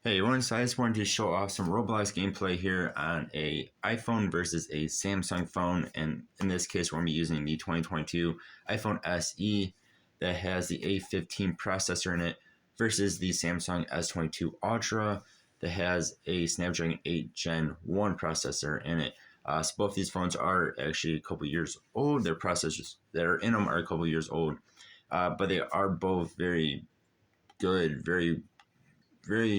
Hey everyone, so I just wanted to show off some Roblox gameplay here on a iPhone versus a Samsung phone, and in this case we're going to be using the 2022 iPhone SE that has the A15 processor in it versus the Samsung S22 Ultra that has a Snapdragon 8 Gen 1 processor in it. So both these phones are actually a couple years old. Their processors that are in them are a couple years old, but they are both very good, very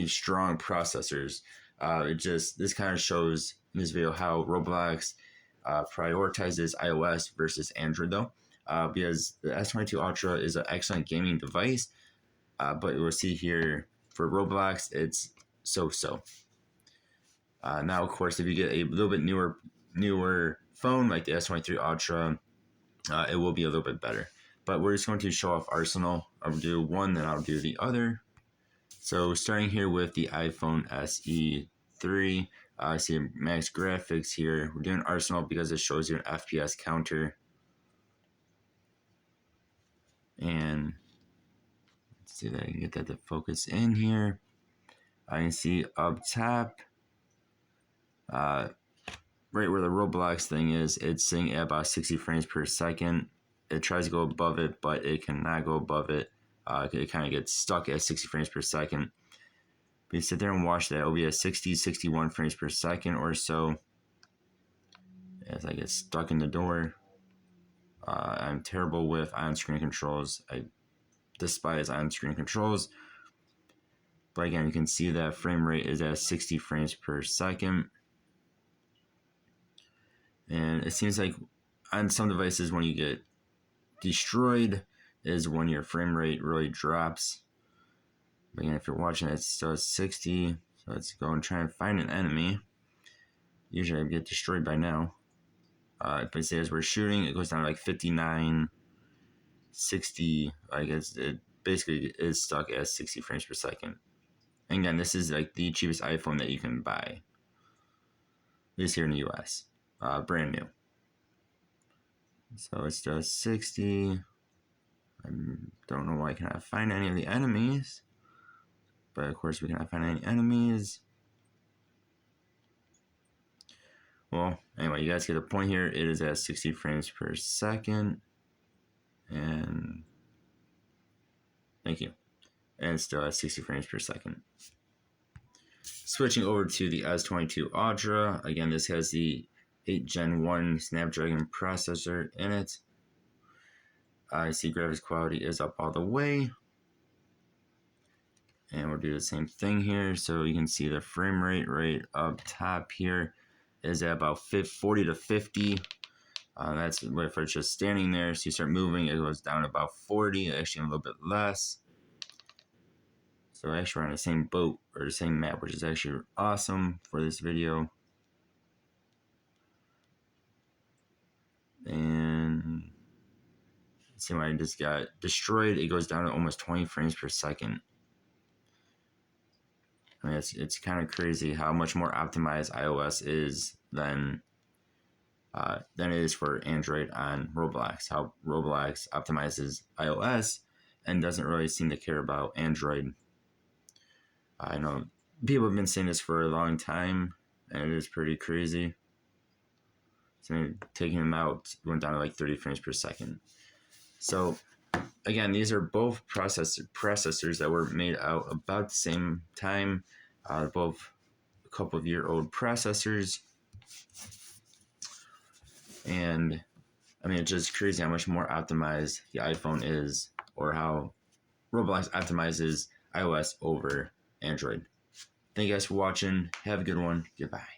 strong processors. This kind of shows in this video how Roblox prioritizes iOS versus Android though, because the S22 Ultra is an excellent gaming device, but we'll see here for Roblox it's so-so. Now of course if you get a little bit newer phone like the S23 Ultra, it will be a little bit better. But we're just going to show off Arsenal. I'll do one, then I'll do the other. So starting here with the iPhone SE3, I see max graphics here. We're doing Arsenal because it shows you an FPS counter. And let's see that I can get that to focus in here. I can see up top, right where the Roblox thing is, it's sitting at about 60 frames per second. It tries to go above it, but it cannot go above it. It kind of gets stuck at 60 frames per second. But you sit there and watch that, it'll be at 61 frames per second or so as I get stuck in the door. I'm terrible with on-screen controls. I despise on-screen controls. But again, you can see that frame rate is at 60 frames per second. And it seems like on some devices when you get destroyed is when your frame rate really drops. But again, if you're watching it still at 60, so let's go and try and find an enemy. Usually I get destroyed by now. But say as we're shooting, it goes down to like 59, 60. It basically is stuck at 60 frames per second. And again, this is like the cheapest iPhone that you can buy, at least here in the US, brand new. So it's still 60. I don't know why I cannot find any of the enemies. But of course we cannot find any enemies. Well, anyway, you guys get the point here. It is at 60 frames per second. And thank you. And it's still at 60 frames per second. Switching over to the S22 Ultra. Again, this has the 8 Gen 1 Snapdragon processor in it. I see graphics quality is up all the way. And we'll do the same thing here. So you can see the frame rate right up top here is at about 40 to 50. That's if it's just standing there. So you start moving, it goes down to about 40, actually a little bit less. So actually we're on the same boat or the same map, which is actually awesome for this video. And see when I just got destroyed, it goes down to almost 20 frames per second. I mean, it's kind of crazy how much more optimized iOS is than it is for Android on Roblox. How Roblox optimizes iOS and doesn't really seem to care about Android. I know people have been saying this for a long time, and it is pretty crazy. So taking them out went down to like 30 frames per second. So again, these are both processors that were made out about the same time. Both a couple of year-old processors. And I mean, it's just crazy how much more optimized the iPhone is, or how Roblox optimizes iOS over Android. Thank you guys for watching. Have a good one. Goodbye.